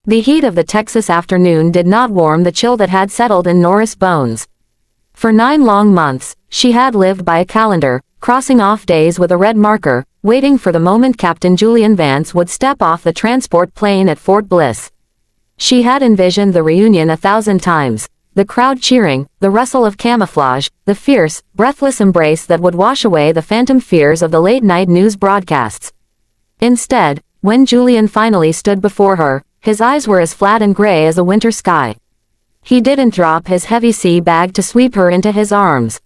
The heat of the Texas afternoon did not warm the chill that had settled in Nora's bones. For 9 long months, she had lived by a calendar, crossing off days with a red marker, waiting for the moment Captain Julian Vance would step off the transport plane at Fort Bliss. She had envisioned the reunion 1,000 times, the crowd cheering, the rustle of camouflage, the fierce, breathless embrace that would wash away the phantom fears of the late-night news broadcasts. Instead, when Julian finally stood before her, his eyes were as flat and gray as a winter sky. He didn't drop his heavy sea bag to sweep her into his arms.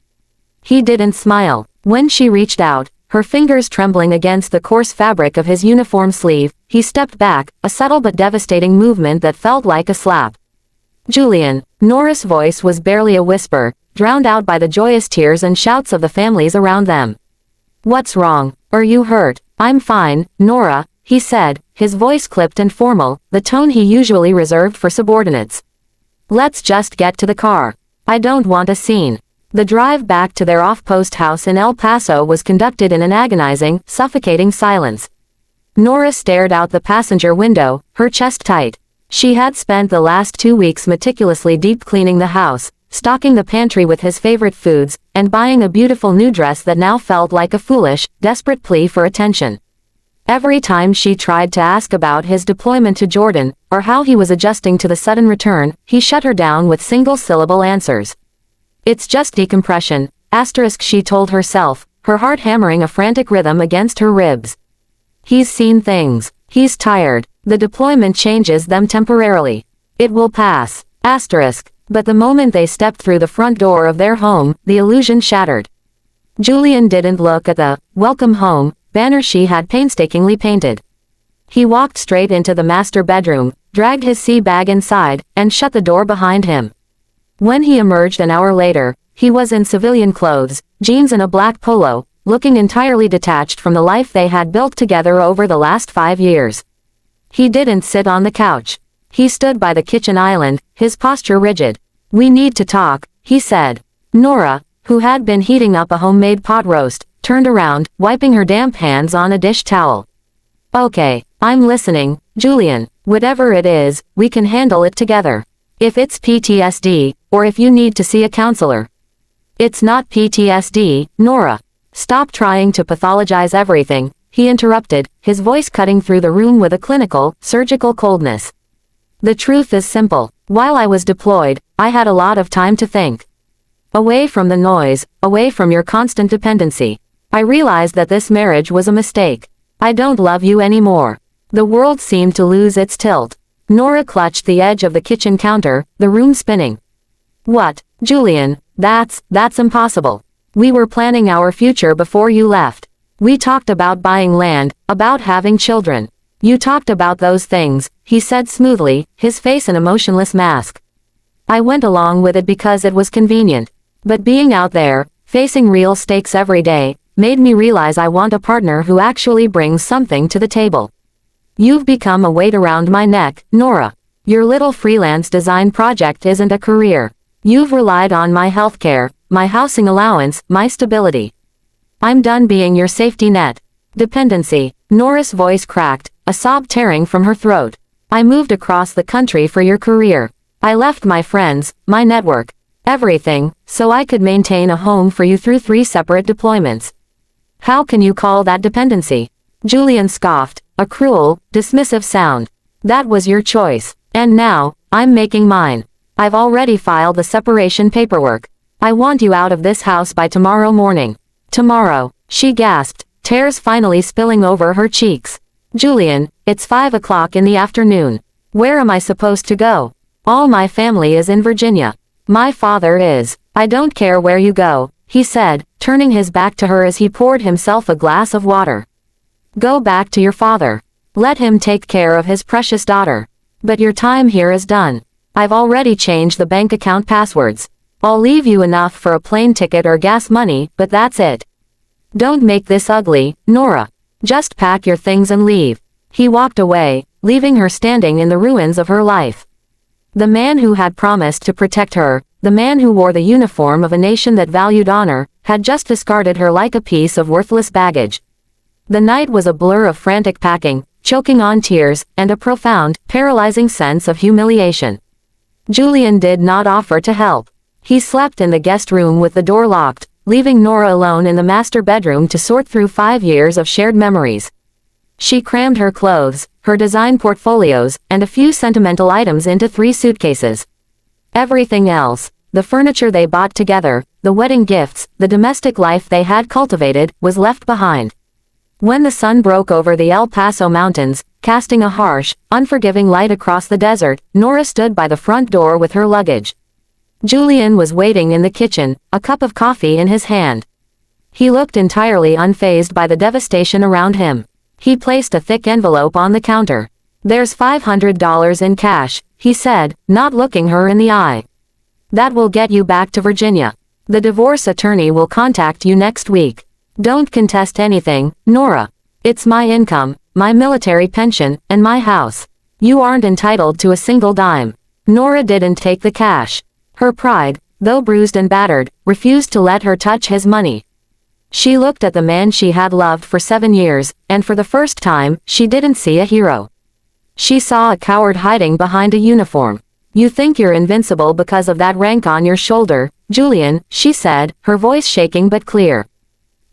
He didn't smile. When she reached out, her fingers trembling against the coarse fabric of his uniform sleeve, he stepped back, a subtle but devastating movement that felt like a slap. Julian. Nora's voice was barely a whisper, drowned out by the joyous tears and shouts of the families around them. "What's wrong? Are you hurt?" "I'm fine, Nora," he said, his voice clipped and formal, the tone he usually reserved for subordinates. "Let's just get to the car. I don't want a scene." The drive back to their off-post house in El Paso was conducted in an agonizing, suffocating silence. Nora stared out the passenger window, her chest tight. She had spent the last 2 weeks meticulously deep-cleaning the house, stocking the pantry with his favorite foods, and buying a beautiful new dress that now felt like a foolish, desperate plea for attention. Every time she tried to ask about his deployment to Jordan, or how he was adjusting to the sudden return, he shut her down with single-syllable answers. "It's just decompression," she told herself, her heart hammering a frantic rhythm against her ribs. "He's seen things. He's tired. The deployment changes them temporarily. It will pass." But the moment they stepped through the front door of their home, the illusion shattered. Julian didn't look at the "Welcome Home" banner she had painstakingly painted. He walked straight into the master bedroom, dragged his sea bag inside, and shut the door behind him. When he emerged an hour later, he was in civilian clothes, jeans and a black polo, looking entirely detached from the life they had built together over the last 5 years. He didn't sit on the couch. He stood by the kitchen island, his posture rigid. "We need to talk," he said. Nora, who had been heating up a homemade pot roast, turned around, wiping her damp hands on a dish towel. "Okay, I'm listening, Julian. Whatever it is, we can handle it together. If it's PTSD, or if you need to see a counselor." "It's not PTSD, Nora. Stop trying to pathologize everything," he interrupted, his voice cutting through the room with a clinical, surgical coldness. "The truth is simple. While I was deployed, I had a lot of time to think. Away from the noise, away from your constant dependency. I realized that this marriage was a mistake. I don't love you anymore." The world seemed to lose its tilt. Nora clutched the edge of the kitchen counter, the room spinning. "What, Julian, that's impossible. We were planning our future before you left. We talked about buying land, about having children. You talked about those things," he said smoothly, his face an emotionless mask. "I went along with it because it was convenient. But being out there, facing real stakes every day, made me realize I want a partner who actually brings something to the table. You've become a weight around my neck, Nora. Your little freelance design project isn't a career. You've relied on my healthcare, my housing allowance, my stability. I'm done being your safety net." Dependency. Nora's voice cracked, a sob tearing from her throat. "I moved across the country for your career. I left my friends, my network, everything, so I could maintain a home for you through 3 separate deployments. How can you call that dependency?" Julian scoffed, a cruel, dismissive sound. "That was your choice. And now, I'm making mine. I've already filed the separation paperwork. I want you out of this house by tomorrow morning." "Tomorrow," she gasped, tears finally spilling over her cheeks. "Julian, it's 5 o'clock in the afternoon. Where am I supposed to go? All my family is in Virginia. My father is. I don't care where you go," he said, turning his back to her as he poured himself a glass of water. "Go back to your father. Let him take care of his precious daughter. But your time here is done. I've already changed the bank account passwords. I'll leave you enough for a plane ticket or gas money, but that's it. Don't make this ugly, Nora. Just pack your things and leave." He walked away, leaving her standing in the ruins of her life. The man who had promised to protect her, the man who wore the uniform of a nation that valued honor, had just discarded her like a piece of worthless baggage. The night was a blur of frantic packing, choking on tears, and a profound, paralyzing sense of humiliation. Julian did not offer to help. He slept in the guest room with the door locked, leaving Nora alone in the master bedroom to sort through 5 years of shared memories. She crammed her clothes, her design portfolios, and a few sentimental items into 3 suitcases. Everything else, the furniture they bought together, the wedding gifts, the domestic life they had cultivated, was left behind. When the sun broke over the El Paso mountains, casting a harsh, unforgiving light across the desert, Nora stood by the front door with her luggage. Julian was waiting in the kitchen, a cup of coffee in his hand. He looked entirely unfazed by the devastation around him. He placed a thick envelope on the counter. "There's $500 in cash," he said, not looking her in the eye. "That will get you back to Virginia. The divorce attorney will contact you next week. Don't contest anything, Nora. It's my income, my military pension, and my house. You aren't entitled to a single dime." Nora didn't take the cash. Her pride, though bruised and battered, refused to let her touch his money. She looked at the man she had loved for 7 years, and for the first time, she didn't see a hero. She saw a coward hiding behind a uniform. "You think you're invincible because of that rank on your shoulder, Julian," she said, her voice shaking but clear.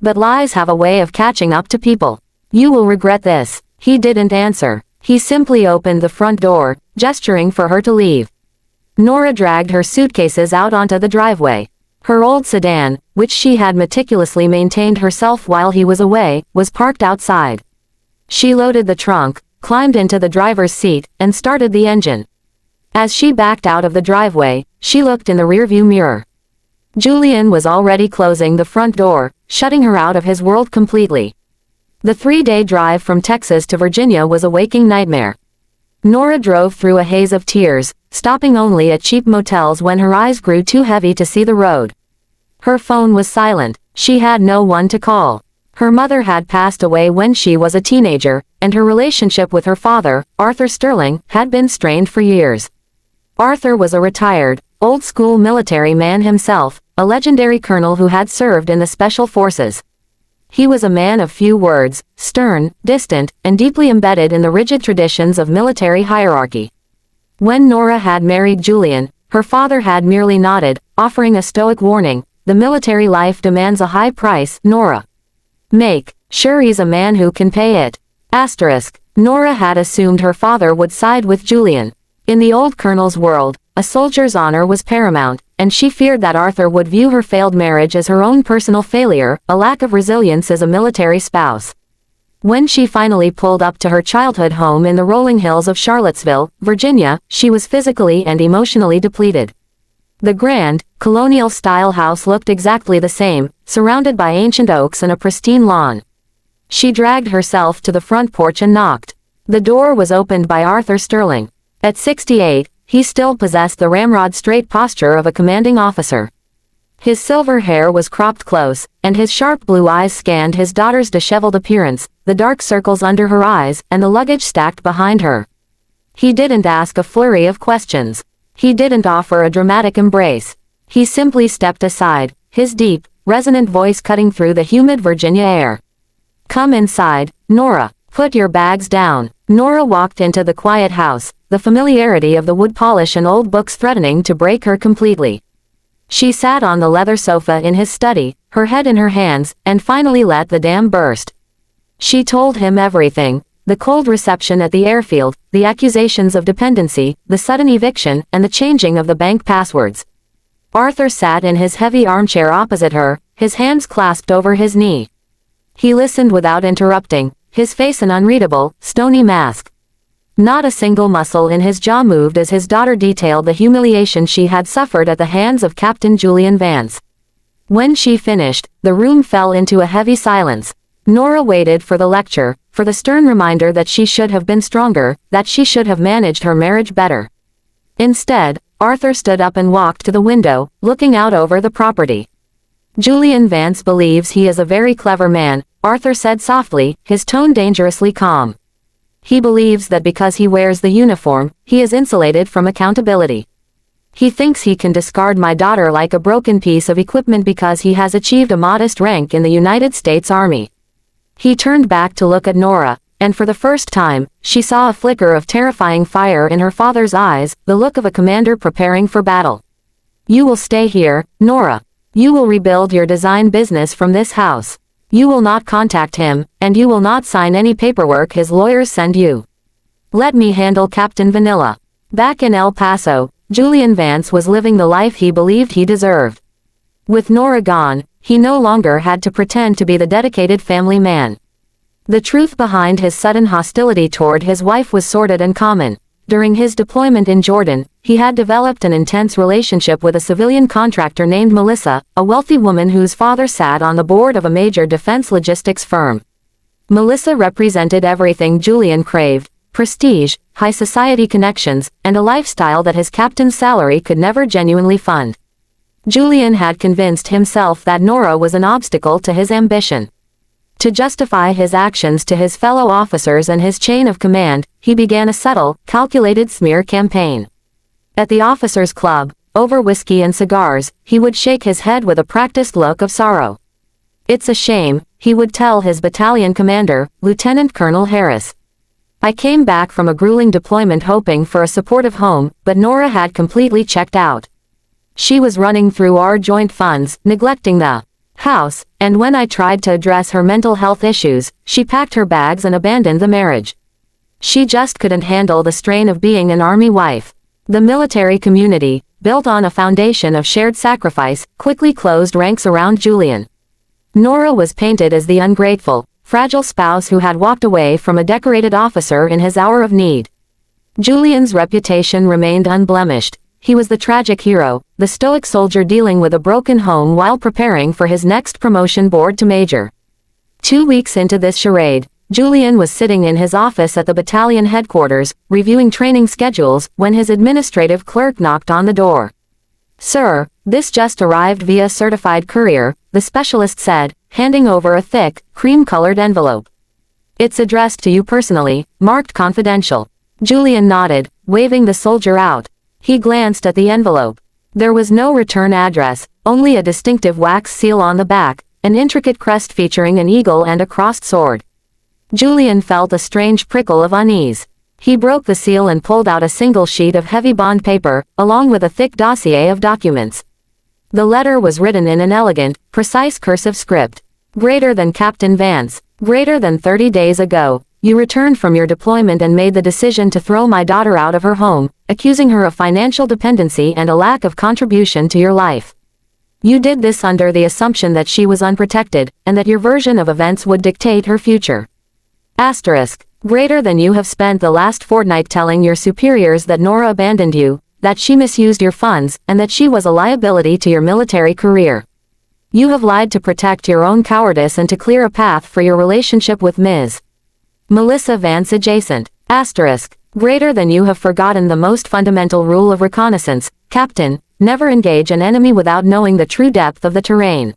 "But lies have a way of catching up to people. You will regret this." He didn't answer. He simply opened the front door, gesturing for her to leave. Nora dragged her suitcases out onto the driveway. Her old sedan, which she had meticulously maintained herself while he was away, was parked outside. She loaded the trunk, climbed into the driver's seat, and started the engine. As she backed out of the driveway, she looked in the rearview mirror. Julian was already closing the front door, shutting her out of his world completely. The 3-day drive from Texas to Virginia was a waking nightmare. Nora drove through a haze of tears, stopping only at cheap motels when her eyes grew too heavy to see the road. Her phone was silent. She had no one to call. Her mother had passed away when she was a teenager, and her relationship with her father, Arthur Sterling, had been strained for years. Arthur was a retired, old-school military man himself, a legendary colonel who had served in the Special Forces. He was a man of few words, stern, distant, and deeply embedded in the rigid traditions of military hierarchy. When Nora had married Julian, her father had merely nodded, offering a stoic warning: "The military life demands a high price, Nora. Make sure he's a man who can pay it." Nora had assumed her father would side with Julian. In the old colonel's world, a soldier's honor was paramount, and she feared that Arthur would view her failed marriage as her own personal failure, a lack of resilience as a military spouse. When she finally pulled up to her childhood home in the rolling hills of Charlottesville, Virginia, she was physically and emotionally depleted. The grand, colonial-style house looked exactly the same, surrounded by ancient oaks and a pristine lawn. She dragged herself to the front porch and knocked. The door was opened by Arthur Sterling. At 68, he still possessed the ramrod straight posture of a commanding officer. His silver hair was cropped close, and his sharp blue eyes scanned his daughter's disheveled appearance, the dark circles under her eyes, and the luggage stacked behind her. He didn't ask a flurry of questions. He didn't offer a dramatic embrace. He simply stepped aside, his deep, resonant voice cutting through the humid Virginia air. "Come inside, Nora. Put your bags down." Nora walked into the quiet house, the familiarity of the wood polish and old books threatening to break her completely. She sat on the leather sofa in his study, her head in her hands, and finally let the dam burst. She told him everything: the cold reception at the airfield, the accusations of dependency, the sudden eviction, and the changing of the bank passwords. Arthur sat in his heavy armchair opposite her, his hands clasped over his knee. He listened without interrupting, his face an unreadable, stony mask. Not a single muscle in his jaw moved as his daughter detailed the humiliation she had suffered at the hands of Captain Julian Vance. When she finished, the room fell into a heavy silence. Nora waited for the lecture, for the stern reminder that she should have been stronger, that she should have managed her marriage better. Instead, Arthur stood up and walked to the window, looking out over the property. "Julian Vance believes he is a very clever man," Arthur said softly, his tone dangerously calm. "He believes that because he wears the uniform, he is insulated from accountability. He thinks he can discard my daughter like a broken piece of equipment because he has achieved a modest rank in the United States Army." He turned back to look at Nora, and for the first time, she saw a flicker of terrifying fire in her father's eyes, the look of a commander preparing for battle. You will stay here, Nora. You will rebuild your design business from this house. You will not contact him, and you will not sign any paperwork his lawyers send you. Let me handle Captain Vanilla. Back in El Paso, Julian Vance was living the life he believed he deserved. With Nora gone, he no longer had to pretend to be the dedicated family man. The truth behind his sudden hostility toward his wife was sordid and common. During his deployment in Jordan, he had developed an intense relationship with a civilian contractor named Melissa, a wealthy woman whose father sat on the board of a major defense logistics firm. Melissa represented everything Julian craved: prestige, high society connections, and a lifestyle that his captain's salary could never genuinely fund. Julian had convinced himself that Nora was an obstacle to his ambition. To justify his actions to his fellow officers and his chain of command, he began a subtle, calculated smear campaign. At the officers' club, over whiskey and cigars, he would shake his head with a practiced look of sorrow. "It's a shame," he would tell his battalion commander, Lieutenant Colonel Harris. "I came back from a grueling deployment hoping for a supportive home, but Nora had completely checked out. She was running through our joint funds, neglecting the house, and when I tried to address her mental health issues, she packed her bags and abandoned the marriage. She just couldn't handle the strain of being an army wife." The military community, built on a foundation of shared sacrifice, quickly closed ranks around Julian. Nora was painted as the ungrateful, fragile spouse who had walked away from a decorated officer in his hour of need. Julian's reputation remained unblemished. He was the tragic hero, the stoic soldier dealing with a broken home while preparing for his next promotion board to major. 2 weeks into this charade, Julian was sitting in his office at the battalion headquarters, reviewing training schedules, when his administrative clerk knocked on the door. "Sir, this just arrived via certified courier," the specialist said, handing over a thick, cream-colored envelope. "It's addressed to you personally, marked confidential." Julian nodded, waving the soldier out. He glanced at the envelope. There was no return address, only a distinctive wax seal on the back, an intricate crest featuring an eagle and a crossed sword. Julian felt a strange prickle of unease. He broke the seal and pulled out a single sheet of heavy bond paper, along with a thick dossier of documents. The letter was written in an elegant, precise cursive script. "Greater than Captain Vance, greater than 30 days ago, you returned from your deployment and made the decision to throw my daughter out of her home, accusing her of financial dependency and a lack of contribution to your life. You did this under the assumption that she was unprotected, and that your version of events would dictate her future. Asterisk. Greater than you have spent the last fortnight telling your superiors that Nora abandoned you, that she misused your funds, and that she was a liability to your military career. You have lied to protect your own cowardice and to clear a path for your relationship with Ms. Melissa Vance adjacent. Asterisk. Greater than you have forgotten the most fundamental rule of reconnaissance, Captain, never engage an enemy without knowing the true depth of the terrain.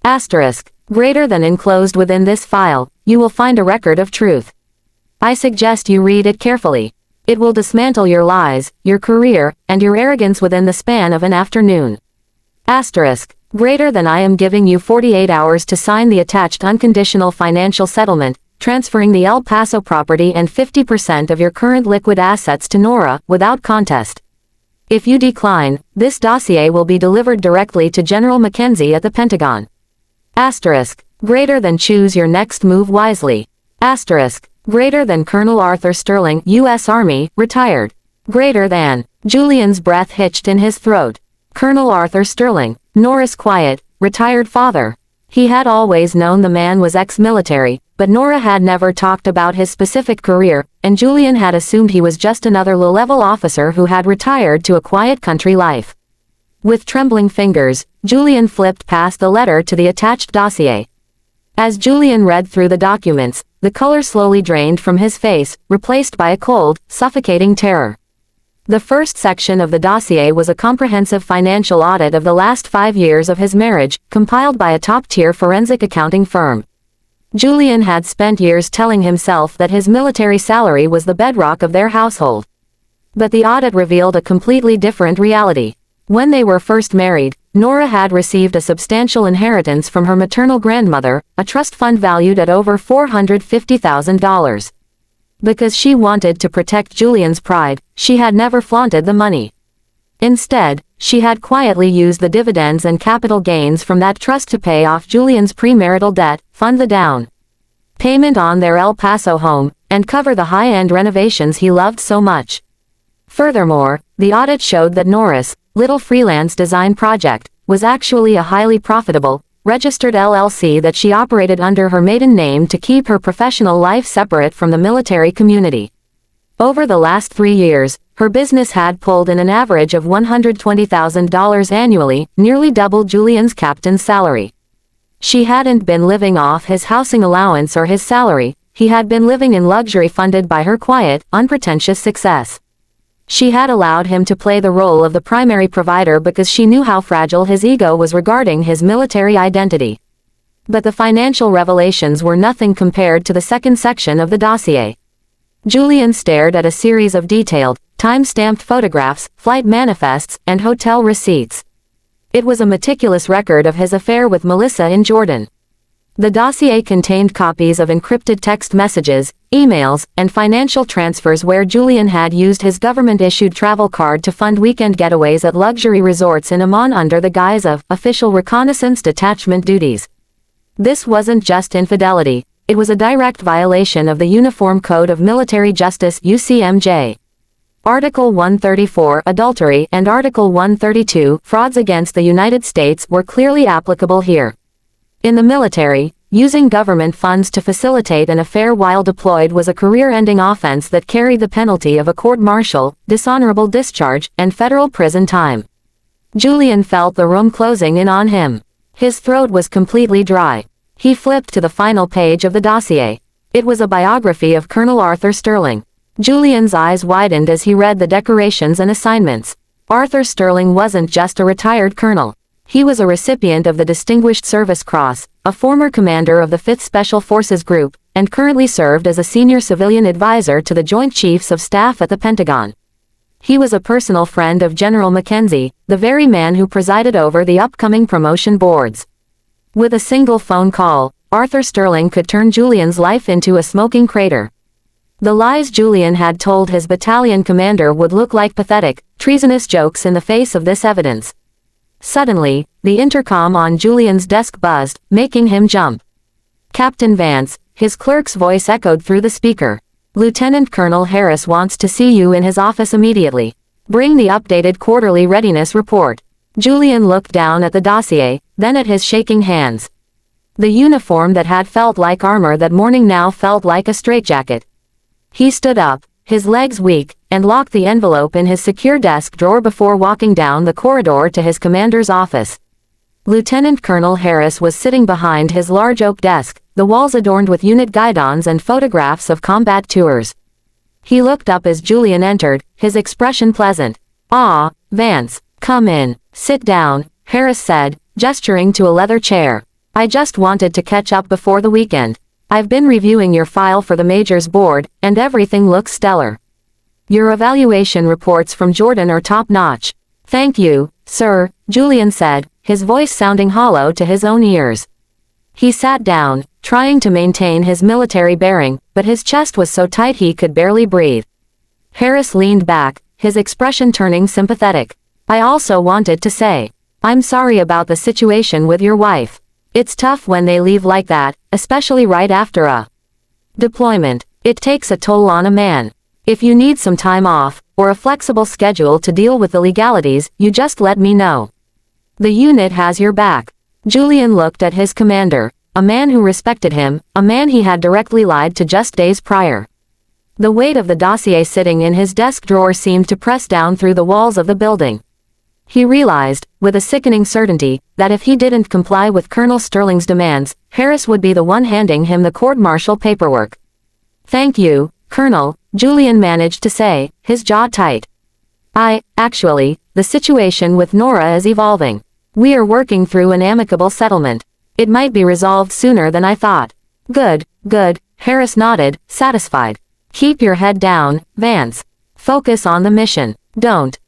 Asterisk. Greater than enclosed within this file, you will find a record of truth. I suggest you read it carefully. It will dismantle your lies, your career, and your arrogance within the span of an afternoon. Asterisk. Greater than I am giving you 48 hours to sign the attached unconditional financial settlement, transferring the El Paso property and 50% of your current liquid assets to Nora, without contest. If you decline, this dossier will be delivered directly to General Mackenzie at the Pentagon. Asterisk. Greater than choose your next move wisely. Asterisk. Greater than Colonel Arthur Sterling, U.S. Army, retired. Greater than. Julian's breath hitched in his throat. Colonel Arthur Sterling, Nora's quiet, retired father. He had always known the man was ex-military, but Nora had never talked about his specific career, and Julian had assumed he was just another low-level officer who had retired to a quiet country life. With trembling fingers, Julian flipped past the letter to the attached dossier. As Julian read through the documents, the color slowly drained from his face, replaced by a cold, suffocating terror. The first section of the dossier was a comprehensive financial audit of the last 5 years of his marriage, compiled by a top-tier forensic accounting firm. Julian had spent years telling himself that his military salary was the bedrock of their household. But the audit revealed a completely different reality. When they were first married, Nora had received a substantial inheritance from her maternal grandmother, a trust fund valued at over $450,000. Because she wanted to protect Julian's pride, she had never flaunted the money. Instead, she had quietly used the dividends and capital gains from that trust to pay off Julian's premarital debt, fund the down payment on their El Paso home, and cover the high-end renovations he loved so much. Furthermore, the audit showed that Nora's little freelance design project was actually a highly profitable, registered LLC that she operated under her maiden name to keep her professional life separate from the military community. Over the last 3 years, her business had pulled in an average of $120,000 annually, nearly double Julian's captain's salary. She hadn't been living off his housing allowance or his salary, he had been living in luxury funded by her quiet, unpretentious success. She had allowed him to play the role of the primary provider because she knew how fragile his ego was regarding his military identity. But the financial revelations were nothing compared to the second section of the dossier. Julian stared at a series of detailed, time-stamped photographs, flight manifests, and hotel receipts. It was a meticulous record of his affair with Melissa in Jordan. The dossier contained copies of encrypted text messages, emails, and financial transfers where Julian had used his government-issued travel card to fund weekend getaways at luxury resorts in Oman under the guise of official reconnaissance detachment duties. This wasn't just infidelity, it was a direct violation of the Uniform Code of Military Justice (UCMJ). Article 134 adultery and Article 132 frauds against the United States were clearly applicable here. In the military, using government funds to facilitate an affair while deployed was a career-ending offense that carried the penalty of a court-martial, dishonorable discharge, and federal prison time. Julian felt the room closing in on him. His throat was completely dry. He flipped to the final page of the dossier. It was a biography of Colonel Arthur Sterling. Julian's eyes widened as he read the decorations and assignments. Arthur Sterling wasn't just a retired colonel. He was a recipient of the Distinguished Service Cross, a former commander of the 5th Special Forces Group, and currently served as a senior civilian advisor to the Joint Chiefs of Staff at the Pentagon. He was a personal friend of General Mackenzie, the very man who presided over the upcoming promotion boards. With a single phone call, Arthur Sterling could turn Julian's life into a smoking crater. The lies Julian had told his battalion commander would look like pathetic, treasonous jokes in the face of this evidence. Suddenly, the intercom on Julian's desk buzzed, making him jump. "Captain Vance," his clerk's voice echoed through the speaker. "Lieutenant Colonel Harris wants to see you in his office immediately. Bring the updated quarterly readiness report." Julian looked down at the dossier, then at his shaking hands. The uniform that had felt like armor that morning now felt like a straitjacket. He stood up, his legs weak, and locked the envelope in his secure desk drawer before walking down the corridor to his commander's office. Lieutenant Colonel Harris was sitting behind his large oak desk, the walls adorned with unit guidons and photographs of combat tours. He looked up as Julian entered, his expression pleasant. "Ah, Vance, come in, sit down," Harris said, gesturing to a leather chair. "I just wanted to catch up before the weekend. I've been reviewing your file for the Major's Board, and everything looks stellar. Your evaluation reports from Jordan are top-notch." "Thank you, sir," Julian said, his voice sounding hollow to his own ears. He sat down, trying to maintain his military bearing, but his chest was so tight he could barely breathe. Harris leaned back, his expression turning sympathetic. "I also wanted to say, I'm sorry about the situation with your wife. It's tough when they leave like that, especially right after a deployment. It takes a toll on a man. If you need some time off, or a flexible schedule to deal with the legalities, you just let me know. The unit has your back." Julian looked at his commander, a man who respected him, a man he had directly lied to just days prior. The weight of the dossier sitting in his desk drawer seemed to press down through the walls of the building. He realized, with a sickening certainty, that if he didn't comply with Colonel Sterling's demands, Harris would be the one handing him the court-martial paperwork. "Thank you, Colonel," Julian managed to say, his jaw tight. Actually, the situation with Nora is evolving. We are working through an amicable settlement. It might be resolved sooner than I thought." Good, Harris nodded, satisfied. "Keep your head down, Vance. Focus on the mission. Don't